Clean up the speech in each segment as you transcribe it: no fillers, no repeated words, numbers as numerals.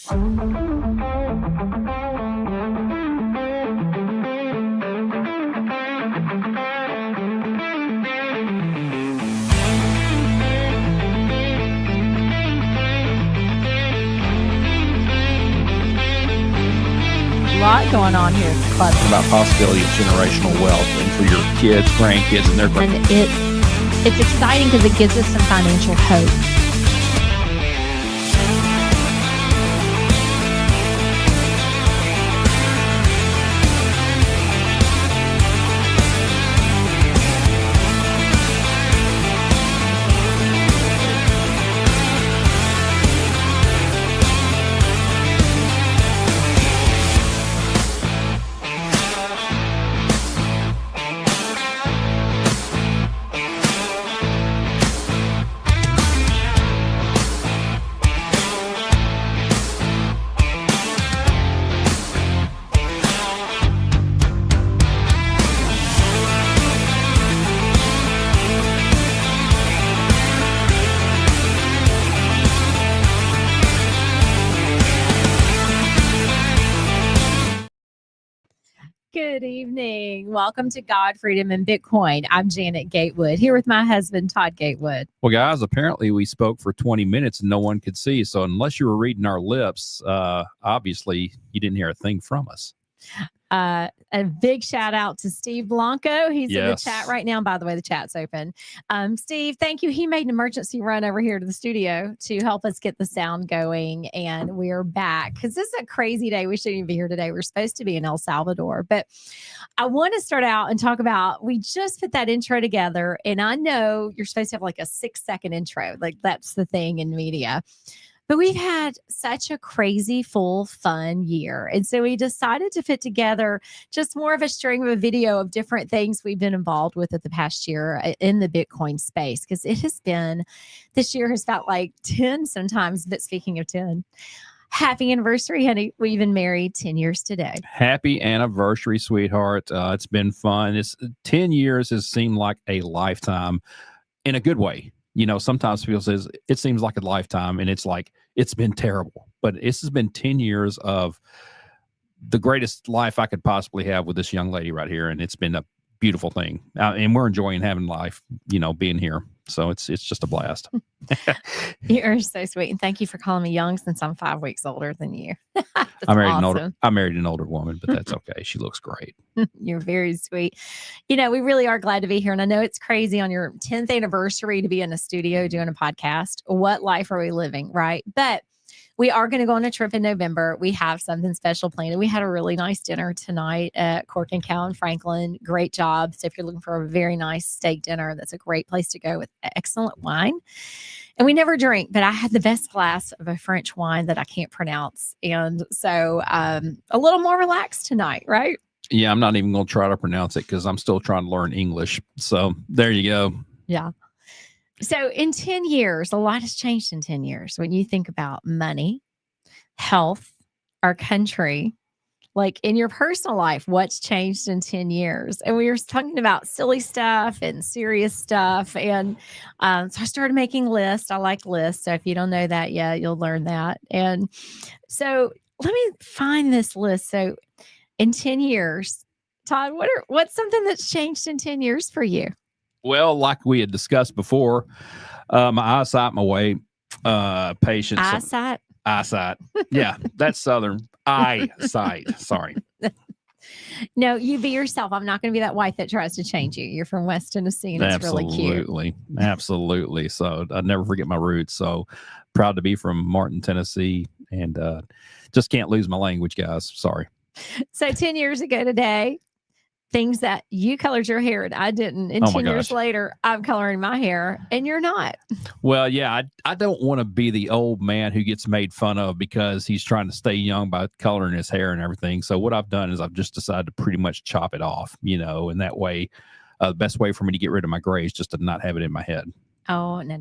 Lot going on here at the club. About possibility of generational wealth and for your kids, grandkids, and their And it's exciting because it gives us some financial hope. Good evening. Welcome to God, Freedom, and Bitcoin. I'm Janet Gatewood, here with my husband, Todd Gatewood. Well, guys, apparently we spoke for 20 minutes and no one could see. So unless you were reading our lips, obviously you didn't hear a thing from us. A big shout out to Steve Blanco. He's in the Yes. chat right now. By the way, the chat's open. Steve, thank you. He made an emergency run over here to the studio to help us get the sound going. And we're back because this is a crazy day. We shouldn't even be here today. We're supposed to be in El Salvador. But I want to start out and talk about, we just put that intro together. And I know you're supposed to have like a 6-second intro. Like that's the thing in media. But we've had such a crazy, full, fun year. And so we decided to put together just more of a string of a video of different things we've been involved with the past year in the Bitcoin space. Because it has been, this year has felt like 10 sometimes. But speaking of 10, happy anniversary, honey. We've been married 10 years today. Happy anniversary, sweetheart. It's been fun. 10 years has seemed like a lifetime in a good way. You know, sometimes people says it seems like a lifetime and it's like, it's been terrible, but this has been 10 years of the greatest life I could possibly have with this young lady right here. And it's been a beautiful thing. And we're enjoying having life, you know, being here. So it's just a blast. You're so sweet. And thank you for calling me young since I'm 5 weeks older than you. I married an older woman, but that's okay. She looks great. You're very sweet. You know, we really are glad to be here. And I know it's crazy on your 10th anniversary to be in a studio doing a podcast. What life are we living, right? But we are going to go on a trip in November. We have something special planned. We had a really nice dinner tonight at Cork and Cow in Franklin. Great job. So if you're looking for a very nice steak dinner, that's a great place to go with excellent wine. And we never drink, but I had the best glass of a French wine that I can't pronounce. And so a little more relaxed tonight, right? Yeah, I'm not even going to try to pronounce it because I'm still trying to learn English. So there you go. Yeah. So in 10 years, a lot has changed in 10 years. When you think about money, health, our country, like in your personal life, what's changed in 10 years? And we were talking about silly stuff and serious stuff. And so I started making lists. I like lists. So if you don't know that yet, you'll learn that. And so let me find this list. So in 10 years, Todd, what's something that's changed in 10 years for you? Well, like we had discussed before, my eyesight, my weight, patience. Eyesight. Yeah, that's Southern. Eyesight. Sorry. No, you be yourself. I'm not going to be that wife that tries to change you. You're from West Tennessee, and it's really cute. Absolutely. So I'd never forget my roots. So proud to be from Martin, Tennessee, and just can't lose my language, guys. Sorry. So 10 years ago today, things that you colored your hair and I didn't. And 10 years later, I'm coloring my hair and you're not. Well, yeah, I don't want to be the old man who gets made fun of because he's trying to stay young by coloring his hair and everything. So what I've done is I've just decided to pretty much chop it off, you know, and that way, the best way for me to get rid of my gray is just to not have it in my head. Oh, no.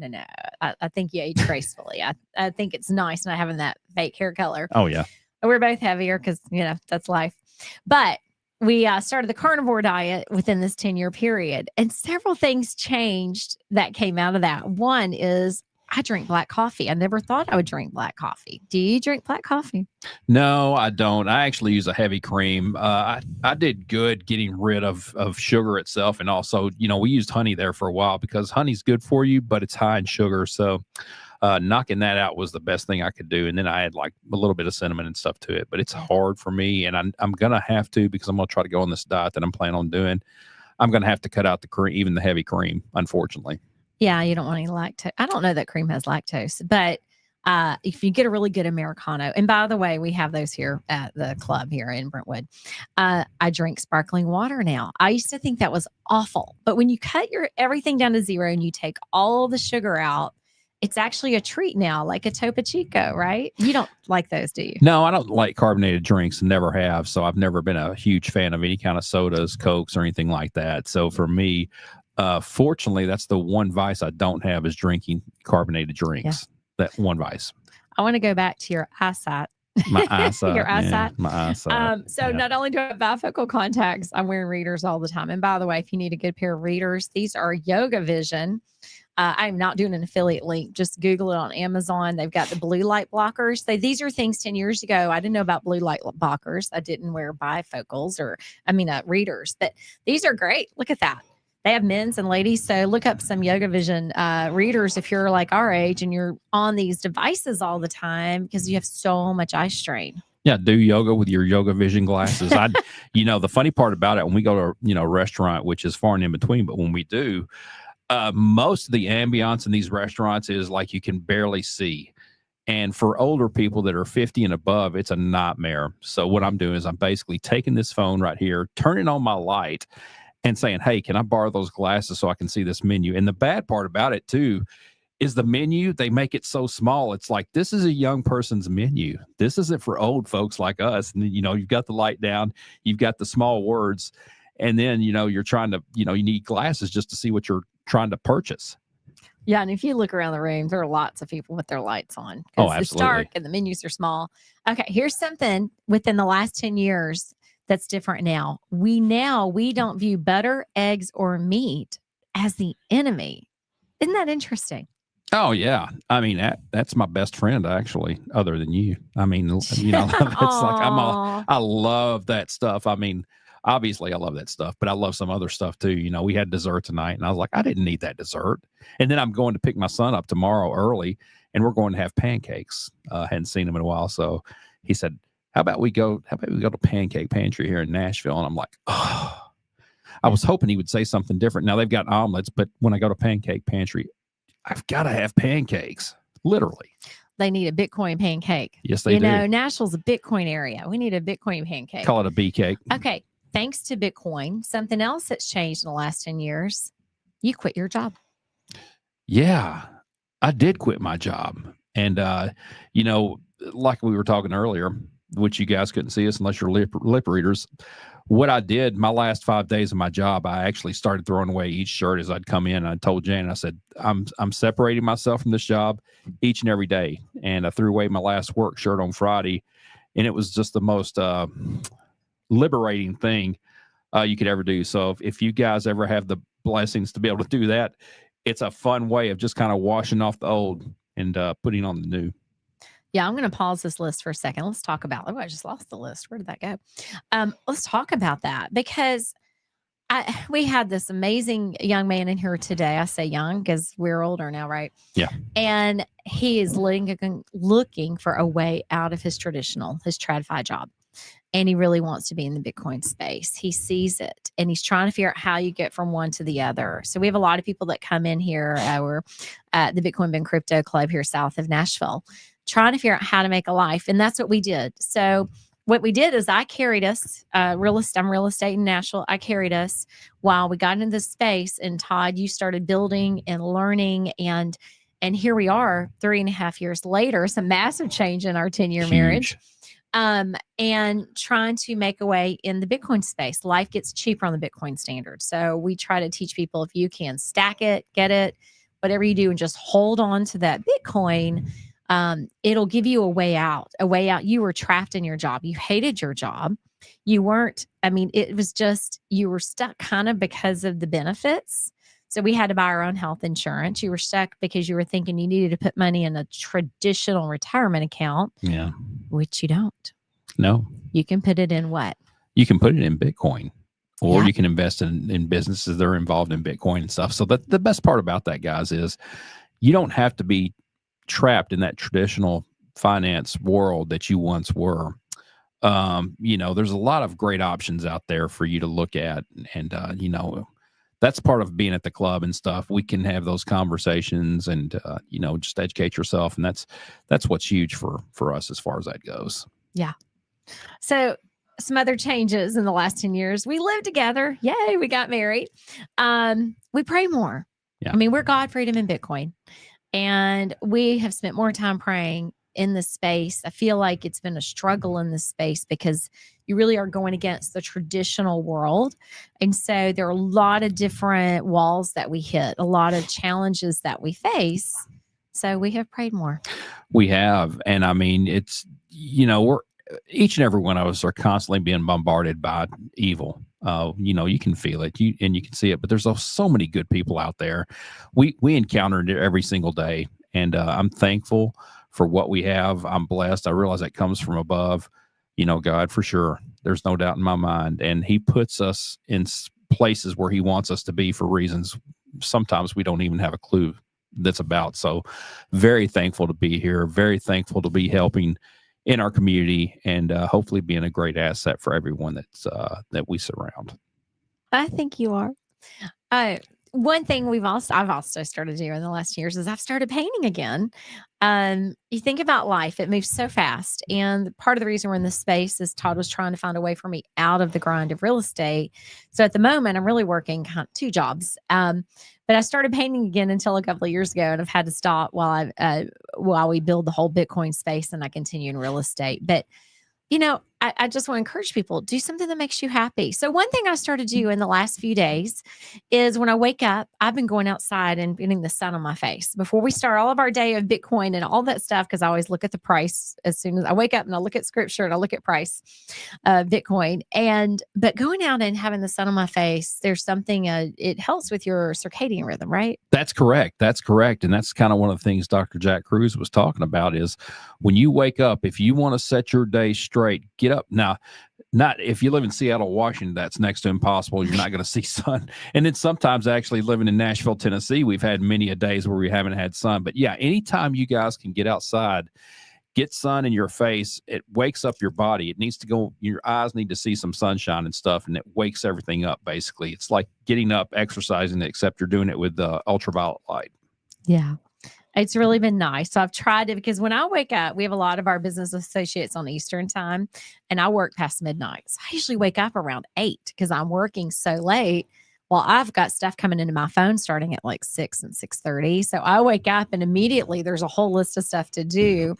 I think you age gracefully. I think it's nice not having that fake hair color. Oh, yeah. We're both heavier because, you know, that's life. But we started the carnivore diet within this 10-year period, and several things changed that came out of that. One is I drink black coffee. I never thought I would drink black coffee. Do you drink black coffee? No, I don't. I actually use a heavy cream. I did good getting rid of sugar itself, and also, we used honey there for a while because honey's good for you, but it's high in sugar. So knocking that out was the best thing I could do. And then I had like a little bit of cinnamon and stuff to it, but it's hard for me, and I'm gonna have to, because I'm gonna try to go on this diet that I'm planning on doing. I'm gonna have to cut out the cream, even the heavy cream, unfortunately. Yeah, you don't want any lactose. I don't know that cream has lactose, but if you get a really good Americano, and by the way, we have those here at the club here in Brentwood. I drink sparkling water now. I used to think that was awful, but when you cut everything down to zero and you take all the sugar out, it's actually a treat now, like a Topo Chico, right? You don't like those, do you? No, I don't like carbonated drinks, never have. So I've never been a huge fan of any kind of sodas, Cokes, or anything like that. So for me, fortunately, that's the one vice I don't have, is drinking carbonated drinks. Yeah. That one vice. I want to go back to your eyesight. My eyesight. Your eyesight. Yeah, my eyesight. So not only do I have bifocal contacts, I'm wearing readers all the time. And by the way, if you need a good pair of readers, these are Yoga Vision. I'm not doing an affiliate link. Just Google it on Amazon. They've got the blue light blockers. These are things 10 years ago. I didn't know about blue light blockers. I didn't wear bifocals readers, but these are great. Look at that. They have men's and ladies. So look up some Yoga Vision readers if you're like our age and you're on these devices all the time, because you have so much eye strain. Yeah, do yoga with your Yoga Vision glasses. The funny part about it, when we go to a restaurant, which is far and in between, but when we do, most of the ambiance in these restaurants is like you can barely see. And for older people that are 50 and above, it's a nightmare. So what I'm doing is I'm basically taking this phone right here, turning on my light, and saying, hey, can I borrow those glasses so I can see this menu? And the bad part about it, too, is the menu. They make it so small. It's like, this is a young person's menu. This isn't for old folks like us. And, you've got the light down, you've got the small words, and then, you're trying to, you need glasses just to see what you're trying to purchase. Yeah, and if you look around the room, there are lots of people with their lights on. Oh, absolutely. It's dark and the menus are small. Okay, here's something within the last 10 years that's different now. We don't view butter, eggs, or meat as the enemy. Isn't that interesting? Oh, yeah. I mean, that's my best friend, actually, other than you. I mean, that's like, I love that stuff. I mean, obviously I love that stuff, but I love some other stuff too. We had dessert tonight and I was like, I didn't need that dessert. And then I'm going to pick my son up tomorrow early and we're going to have pancakes. Hadn't seen him in a while. So he said, how about we go to Pancake Pantry here in Nashville? And I'm like, oh, I was hoping he would say something different. Now they've got omelets, but when I go to Pancake Pantry, I've got to have pancakes, literally. They need a Bitcoin pancake. Yes, they do. Nashville's a Bitcoin area. We need a Bitcoin pancake. Call it a B cake. Okay. Thanks to Bitcoin, something else that's changed in the last 10 years, you quit your job. Yeah, I did quit my job. And, like we were talking earlier, which you guys couldn't see us unless you're lip readers. What I did, my last 5 days of my job, I actually started throwing away each shirt as I'd come in. And I told Jan, I said, I'm separating myself from this job each and every day. And I threw away my last work shirt on Friday. And it was just the most liberating thing you could ever do. So if you guys ever have the blessings to be able to do that, it's a fun way of just kind of washing off the old and putting on the new. Yeah, I'm going to pause this list for a second. Let's talk about, I just lost the list. Where did that go? Let's talk about that, because we had this amazing young man in here today. I say young because we're older now, right? Yeah. And he is looking for a way out of his TradFi job. And he really wants to be in the Bitcoin space. He sees it and he's trying to figure out how you get from one to the other. So we have a lot of people that come in here. We're at the Bitcoin Ben Crypto Club here south of Nashville, trying to figure out how to make a life. And that's what we did. So what we did is I carried us, I'm real estate in Nashville. I carried us while we got into this space. And Todd, you started building and learning, and here we are 3.5 years later. It's a massive change in our 10-year marriage. And trying to make a way in the Bitcoin space. Life gets cheaper on the Bitcoin standard. So we try to teach people, if you can stack it, get it, whatever you do, and just hold on to that Bitcoin, it'll give you a way out. You were trapped in your job. You hated your job. You weren't, it was just, you were stuck kind of because of the benefits. So we had to buy our own health insurance. You were stuck because you were thinking you needed to put money in a traditional retirement account, Yeah. which you don't. No. You can put it in what? You can put it in Bitcoin, or Yeah. you can invest in businesses that are involved in Bitcoin and stuff. So the best part about that, guys, is you don't have to be trapped in that traditional finance world that you once were. There's a lot of great options out there for you to look at. And, that's part of being at the club and stuff. We can have those conversations and, just educate yourself. And that's what's huge for us as far as that goes. Yeah. So some other changes in the last 10 years. We lived together. Yay. We got married. We pray more. Yeah. I mean, we're God, freedom, and Bitcoin. And we have spent more time praying in this space. I feel like it's been a struggle in this space because you really are going against the traditional world. And so there are a lot of different walls that we hit, a lot of challenges that we face. So we have prayed more. We have. And I mean, it's, we're each and every one of us are constantly being bombarded by evil. You can feel it and you can see it, but there's so many good people out there. We encounter it every single day. And I'm thankful for what we have. I'm blessed. I realize that comes from above, God, for sure. There's no doubt in my mind. And he puts us in places where he wants us to be for reasons sometimes we don't even have a clue that's about. So very thankful to be here. Very thankful to be helping in our community and hopefully being a great asset for everyone that we surround. I think you are. One thing I've also started doing in the last years is I've started painting again. You think about life, it moves so fast. And part of the reason we're in this space is Todd was trying to find a way for me out of the grind of real estate. So at the moment, I'm really working kind of 2 jobs. But I started painting again until a couple of years ago, and I've had to stop while we build the whole Bitcoin space and I continue in real estate. But I just want to encourage people, do something that makes you happy. So one thing I started to do in the last few days is when I wake up, I've been going outside and getting the sun on my face before we start all of our day of Bitcoin and all that stuff. Cause I always look at the price as soon as I wake up, and I look at scripture and I look at price of Bitcoin. But going out and having the sun on my face, there's something, it helps with your circadian rhythm, right? That's correct. And that's kind of one of the things Dr. Jack Cruz was talking about is when you wake up, if you want to set your day straight, get up. Now, not if you live in Seattle, Washington, that's next to impossible. You're not going to see sun. And then sometimes actually living in Nashville, Tennessee, we've had many a days where we haven't had sun. But yeah, anytime you guys can get outside, get sun in your face, it wakes up your body. It needs to go, your eyes need to see some sunshine and stuff, and it wakes everything up, basically. It's like getting up, exercising, except you're doing it with ultraviolet light. Yeah. It's really been nice. So I've tried it because when I wake up, we have a lot of our business associates on Eastern time, and I work past midnight. So I usually wake up around 8 because I'm working so late. Well, I've got stuff coming into my phone starting at like 6 and 6:30. So I wake up and immediately there's a whole list of stuff to do.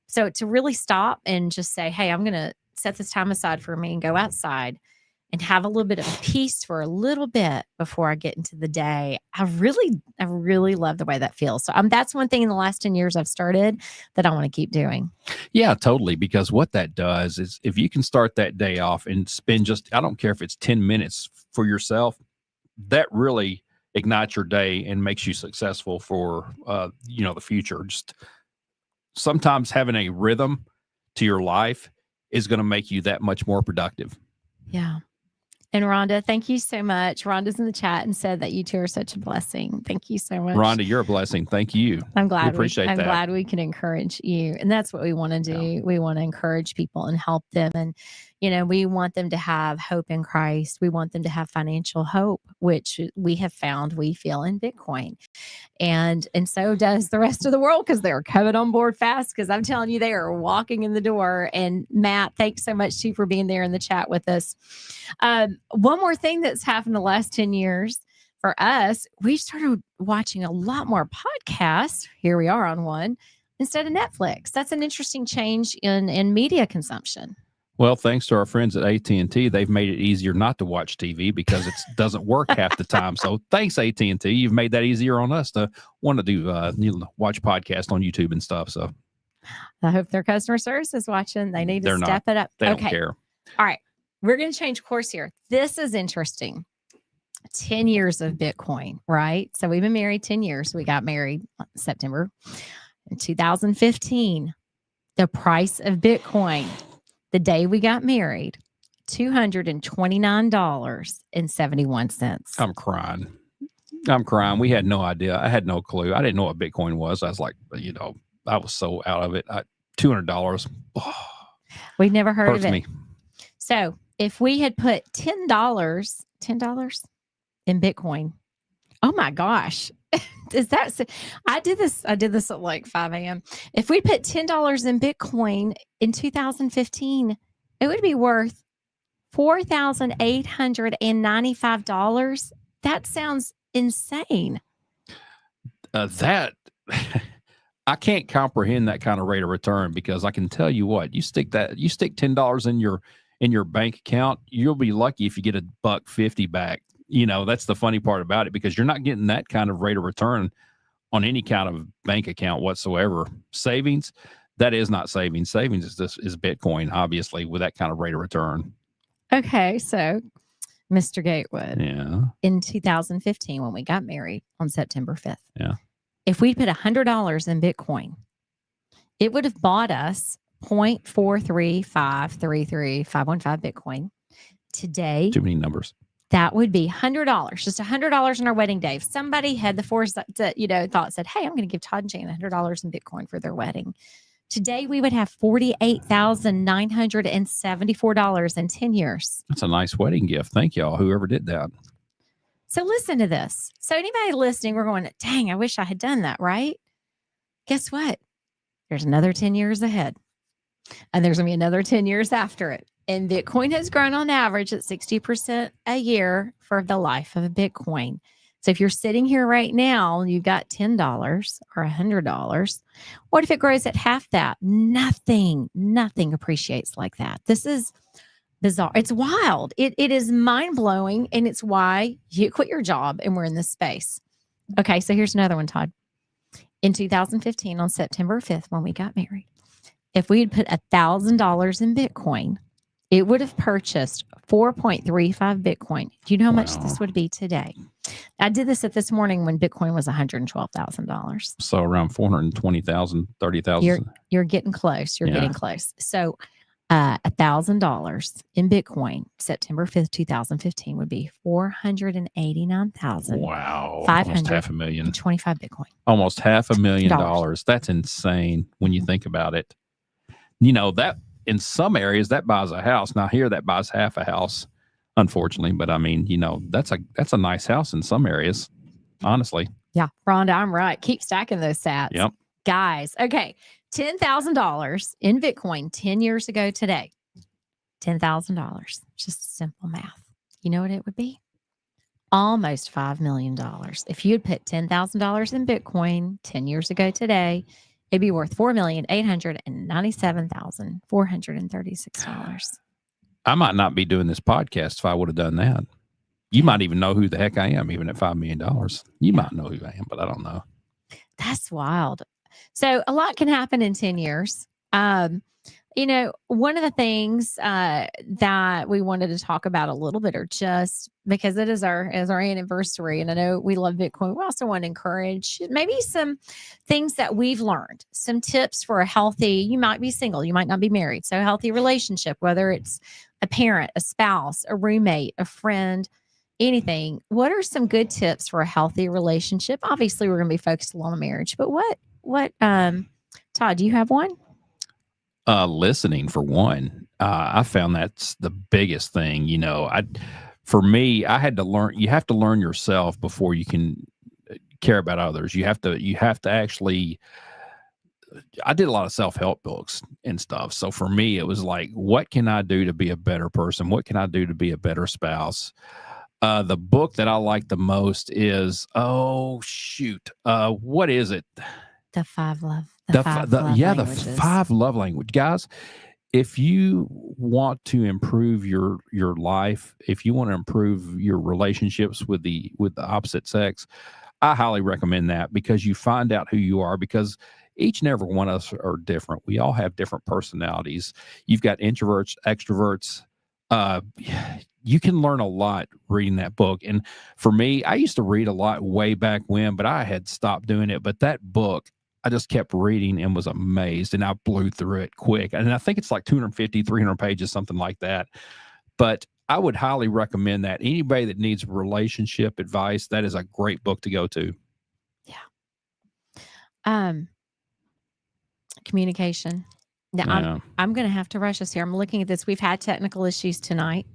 So to really stop and just say, hey, I'm going to set this time aside for me and go outside and have a little bit of peace for a little bit before I get into the day. I really love the way that feels. So that's one thing in the last 10 years I've started that I want to keep doing. Yeah, totally. Because what that does is if you can start that day off and spend I don't care if it's 10 minutes for yourself, that really ignites your day and makes you successful for, the future. Just sometimes having a rhythm to your life is going to make you that much more productive. Yeah. And Rhonda, thank you so much. Rhonda's in the chat and said that you two are such a blessing. Thank you so much. Rhonda, you're a blessing. Thank you. I'm glad. We appreciate I'm that. glad we can encourage you. And that's what we want to do. Yeah. We want to encourage people and help them. And, we want them to have hope in Christ. We want them to have financial hope, which we have found we feel in Bitcoin. And so does the rest of the world because they're coming on board fast because I'm telling you, they are walking in the door. And Matt, thanks so much too for being there in the chat with us. One more thing that's happened the last 10 years for us, we started watching a lot more podcasts. Here we are on one instead of Netflix. That's an interesting change in media consumption. Well, thanks to our friends at AT&T, they've made it easier not to watch TV because it doesn't work half the time. So thanks, AT&T. You've made that easier on us to want to do watch podcasts on YouTube and stuff. So I hope their customer service is watching. They need to step it up. They don't care. All right. We're going to change course here. This is interesting. 10 years of Bitcoin, right? So we've been married 10 years. We got married September in 2015. The price of Bitcoin, the day we got married, $229.71. I'm crying. We had no idea. I had no clue. I didn't know what Bitcoin was. I was like, I was so out of it. $200. Oh, We'd never heard hurts of it. me. So if we had put $10 in Bitcoin, oh my gosh. I did this at like 5 a.m. If we put $10 in Bitcoin in 2015, it would be worth $4,895. That sounds insane. That I can't comprehend that kind of rate of return, because I can tell you what, you stick $10 in your bank account, you'll be lucky if you get $1.50 back. That's the funny part about it, because you're not getting that kind of rate of return on any kind of bank account whatsoever. Savings, that is not savings. Savings is Bitcoin, obviously, with that kind of rate of return. Okay, so Mr. Gatewood, in 2015, when we got married on September 5th, if we put $100 in Bitcoin, it would have bought us 0.43533 Bitcoin. Today, too many numbers. That would be $100, just $100 on our wedding day. If somebody had the foresight said, hey, I'm going to give Todd and Jane $100 in Bitcoin for their wedding. Today, we would have $48,974 in 10 years. That's a nice wedding gift. Thank y'all, whoever did that. So listen to this. So anybody listening, we're going, dang, I wish I had done that, right? Guess what? There's another 10 years ahead. And there's going to be another 10 years after it. And Bitcoin has grown on average at 60% a year for the life of a Bitcoin. So if you're sitting here right now, you've got $10 or $100. What if it grows at half that? Nothing appreciates like that. This is bizarre. It's wild. It is mind-blowing, and it's why you quit your job and we're in this space. Okay, so here's another one, Todd. In 2015, on September 5th, when we got married, if we had put $1,000 in Bitcoin, it would have purchased 4.35 Bitcoin. Do you know how much this would be today? I did this this morning when Bitcoin was $112,000. So around 420,000, 30,000. You're getting close. You're getting close. So $1,000 in Bitcoin, September 5th, 2015 would be 489,000. Wow. Almost $500,000. 25 Bitcoin. Almost $500,000. That's insane when you think about it. That in some areas that buys a house. Now here that buys half a house, unfortunately. But I mean, that's a nice house in some areas, honestly. Yeah, Rhonda, I'm right. Keep stacking those sats. Yep. Guys, okay. $10,000 in Bitcoin 10 years ago today. $10,000. Just simple math. You know what it would be? Almost $5 million. If you had put $10,000 in Bitcoin 10 years ago today, it'd be worth $4,897,436. I might not be doing this podcast if I would have done that. You might even know who the heck I am, even at $5 million. You might know who I am, but I don't know. That's wild. So a lot can happen in 10 years. One of the things that we wanted to talk about a little bit, or just because it is our anniversary, and I know we love Bitcoin, we also want to encourage maybe some things that we've learned, some tips for a healthy, you might be single, you might not be married, so a healthy relationship, whether it's a parent, a spouse, a roommate, a friend, anything. What are some good tips for a healthy relationship? Obviously, we're going to be focused on marriage, but what, Todd, do you have one? Listening, for one. I found that's the biggest thing. For me, I had to learn. You have to learn yourself before you can care about others. You have to actually. I did a lot of self-help books and stuff. So for me, it was like, what can I do to be a better person? What can I do to be a better spouse? The book that I like the most is, what is it? The Five Love. The 5 love language. Guys, if you want to improve your life, if you want to improve your relationships with the opposite sex, I highly recommend that, because you find out who you are, because each and every one of us are different. We all have different personalities. You've got introverts, extroverts. you can learn a lot reading that book. And for me, I used to read a lot way back when, but I had stopped doing it. But that book, I just kept reading and was amazed, and I blew through it quick. And I think it's like 250, 300 pages, something like that. But I would highly recommend that. Anybody that needs relationship advice, that is a great book to go to. Yeah. Communication. Now, I'm going to have to rush us here. I'm looking at this. We've had technical issues tonight,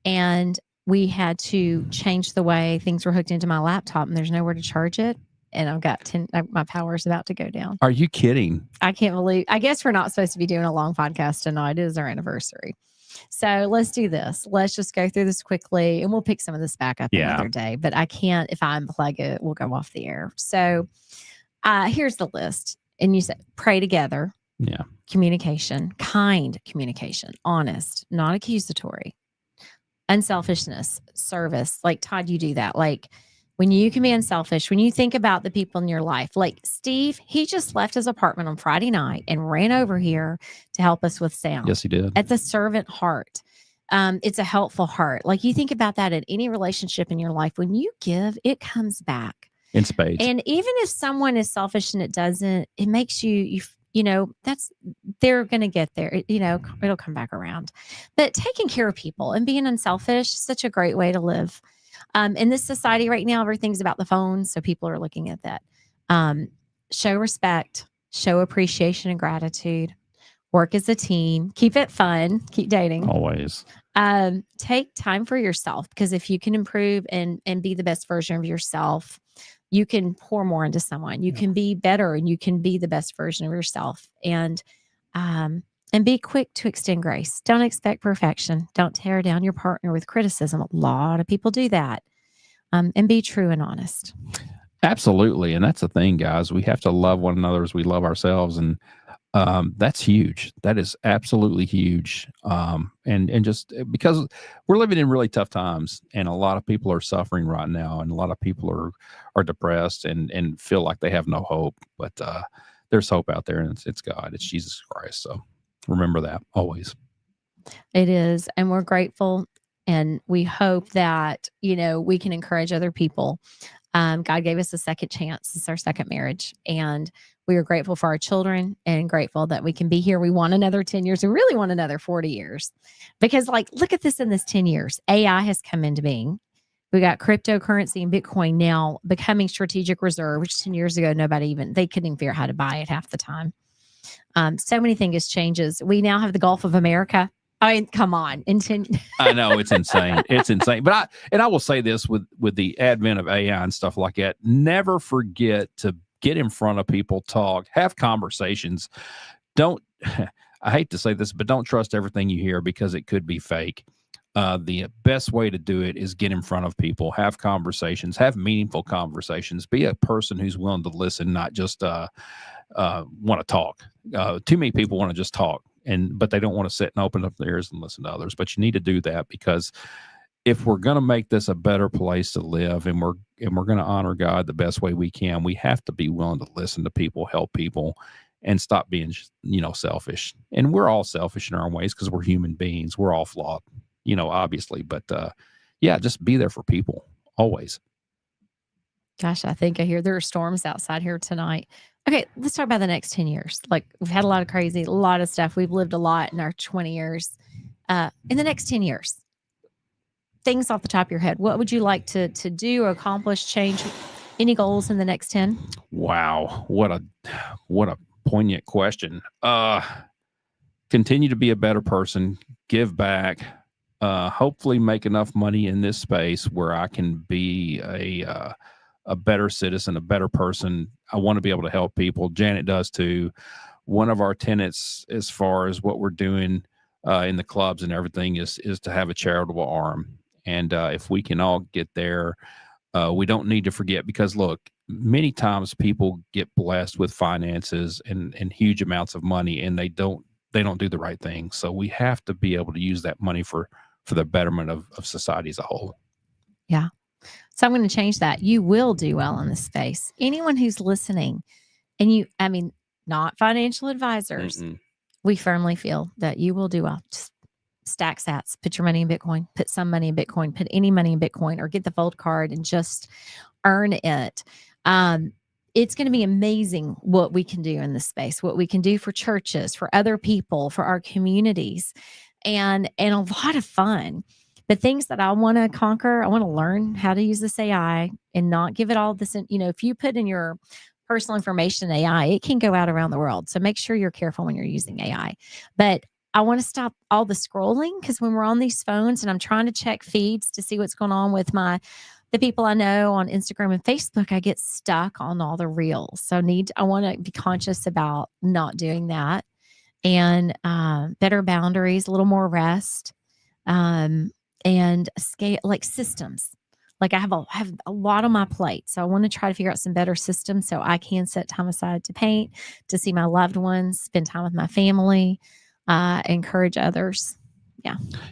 and we had to change the way things were hooked into my laptop, and there's nowhere to charge it. And I've got my power is about to go down. Are you kidding? I can't believe, I guess we're not supposed to be doing a long podcast tonight. It is our anniversary. So let's do this. Let's just go through this quickly, and we'll pick some of this back up another day. But I can't, if I unplug it, we'll go off the air. So here's the list. And you said pray together. Yeah. Communication, kind communication, honest, not accusatory, unselfishness, service. Like, Todd, you do that. Like, when you can be unselfish, when you think about the people in your life, like Steve, he just left his apartment on Friday night and ran over here to help us with sound. Yes, he did. It's a servant heart. It's a helpful heart. Like, you think about that in any relationship in your life. When you give, it comes back in spades. And even if someone is selfish and it doesn't, it makes you they're going to get there. It'll come back around. But taking care of people and being unselfish, such a great way to live. In this society right now, everything's about the phone. So people are looking at that. Show respect, show appreciation and gratitude, work as a team, keep it fun, keep dating. Always. Take time for yourself, because if you can improve and be the best version of yourself, you can pour more into someone. You can be better, and you can be the best version of yourself. And be quick to extend grace. Don't expect perfection. Don't tear down your partner with criticism. A lot of people do that. And be true and honest. Absolutely. And that's the thing, guys. We have to love one another as we love ourselves. And that's huge. That is absolutely huge. And just because we're living in really tough times, and a lot of people are suffering right now, and a lot of people are depressed and feel like they have no hope. But there's hope out there, and it's God. It's Jesus Christ. So remember that always. It is. And we're grateful. And we hope that, we can encourage other people. God gave us a second chance. It's our second marriage. And we are grateful for our children and grateful that we can be here. We want another 10 years. We really want another 40 years. Because, look at this in this 10 years. AI has come into being. We got cryptocurrency and Bitcoin now becoming strategic reserve, which 10 years ago, they couldn't even figure out how to buy it half the time. So many things changes. We now have the Gulf of America. I mean, come on. I know, it's insane. It's insane. But I will say this with the advent of AI and stuff like that, never forget to get in front of people, talk, have conversations. I hate to say this, but don't trust everything you hear, because it could be fake. The best way to do it is get in front of people, have conversations, have meaningful conversations, be a person who's willing to listen, not just want to talk. Too many people want to just talk, but they don't want to sit and open up their ears and listen to others. But you need to do that, because if we're going to make this a better place to live, and we're going to honor God the best way we can, we have to be willing to listen to people, help people, and stop being, selfish. And we're all selfish in our own ways, because we're human beings. We're all flawed, obviously. But just be there for people always. Gosh, I think I hear there are storms outside here tonight. Okay, let's talk about the next 10 years. We've had a lot of stuff. We've lived a lot in our 20 years. In the next 10 years, things off the top of your head, what would you like to do, accomplish, change? Any goals in the next 10? Wow. What a poignant question. Continue to be a better person, give back, hopefully make enough money in this space where I can be a better citizen, a better person. I want to be able to help people. Janet does too. One of our tenets, as far as what we're doing in the clubs and everything, is to have a charitable arm. And if we can all get there, we don't need to forget, because look, many times people get blessed with finances and huge amounts of money, and they don't do the right thing. So we have to be able to use that money for the betterment of society as a whole. Yeah. So I'm going to change that. You will do well in this space. Anyone who's listening, and not financial advisors, we firmly feel that you will do well. Just stack sats, put your money in Bitcoin, put some money in Bitcoin, put any money in Bitcoin, or get the Fold card and just earn it. It's going to be amazing what we can do in this space, what we can do for churches, for other people, for our communities, and a lot of fun. The things that I want to conquer, I want to learn how to use this AI and not give it all this. If you put in your personal information in AI, it can go out around the world. So make sure you're careful when you're using AI. But I want to stop all the scrolling, because when we're on these phones and I'm trying to check feeds to see what's going on with the people I know on Instagram and Facebook, I get stuck on all the reels. So I want to be conscious about not doing that, and better boundaries, a little more rest, and scale, like systems. Like I have a lot on my plate. So I want to try to figure out some better systems so I can set time aside to paint, to see my loved ones, spend time with my family, encourage others.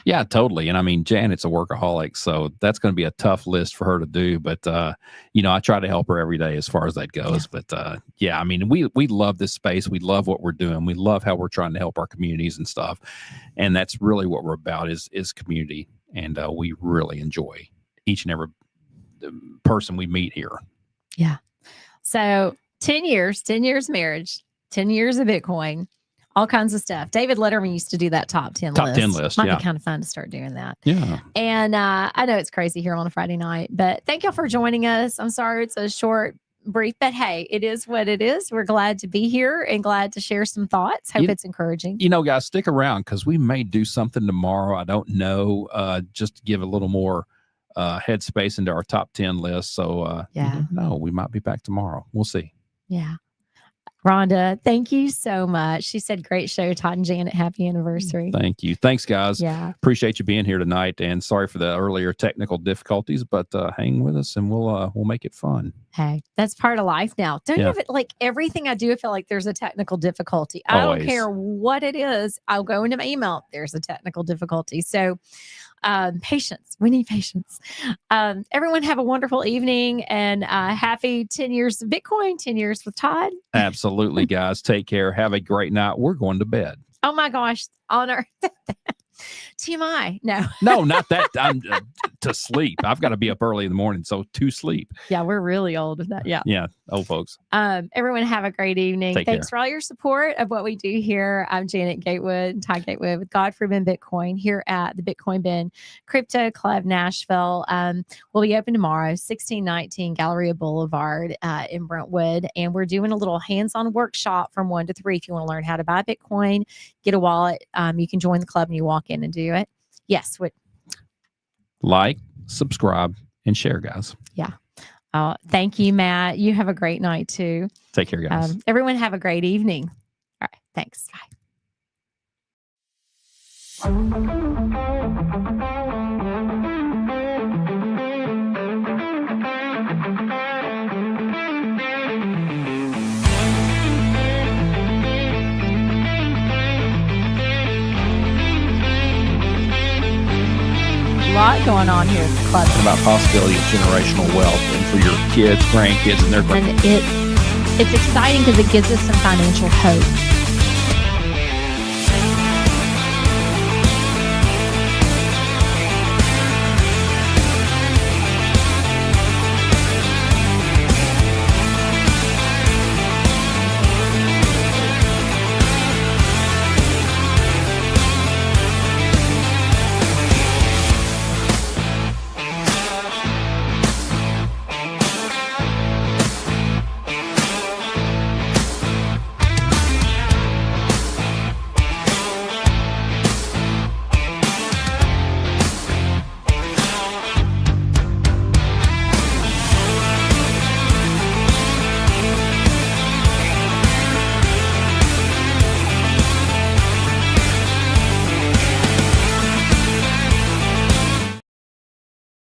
Yeah, totally. And I mean, Janet's a workaholic, so that's going to be a tough list for her to do. But, I try to help her every day as far as that goes. Yeah. But I mean, we love this space. We love what we're doing. We love how we're trying to help our communities and stuff. And that's really what we're about is community. And we really enjoy each and every person we meet here. Yeah. So 10 years marriage, 10 years of Bitcoin, all kinds of stuff. David Letterman used to do that top 10 list. Might be kind of fun to start doing that. Yeah. And I know it's crazy here on a Friday night, but thank y'all for joining us. I'm sorry it's a short, brief, but hey, it is what it is. We're glad to be here and glad to share some thoughts. Hope it's encouraging. Guys, stick around because we may do something tomorrow. I don't know. Just to give a little more headspace into our top 10 list. So, no, we might be back tomorrow. We'll see. Yeah. Rhonda, thank you so much. She said, great show, Todd and Janet. Happy anniversary. Thank you. Thanks, guys. Yeah. Appreciate you being here tonight. And sorry for the earlier technical difficulties, but hang with us and we'll make it fun. Hey, that's part of life now. Don't give it, like everything I do, I feel like there's a technical difficulty. I don't care what it is. I'll go into my email. There's a technical difficulty. So patience. We need patience. Everyone have a wonderful evening and happy 10 years of Bitcoin, 10 years with Todd. Absolutely, guys. Take care. Have a great night. We're going to bed. Oh my gosh. Honor. TMI. No, not that. I'm to sleep. I've got to be up early in the morning. So to sleep. Yeah. We're really old with that. Yeah. Yeah. Old folks. Everyone have a great evening. Thanks care. For all your support of what we do here. I'm Janet Gatewood, Todd Gatewood with Godfrey Ben Bitcoin here at the Bitcoin Ben Crypto Club, Nashville. We'll be open tomorrow, 1619 Galleria Boulevard in Brentwood. And we're doing a little hands-on workshop from 1 to 3. If you want to learn how to buy Bitcoin, get a wallet, you can join the club and you walk in and do it. Yes. Like, subscribe, and share, guys. Yeah. Thank you, Matt. You have a great night too. Take care, guys. Everyone have a great evening. All right. Thanks. Bye. A lot going on here at the club. About possibility of generational wealth and for your kids, grandkids, and their and it's exciting because it gives us some financial hope.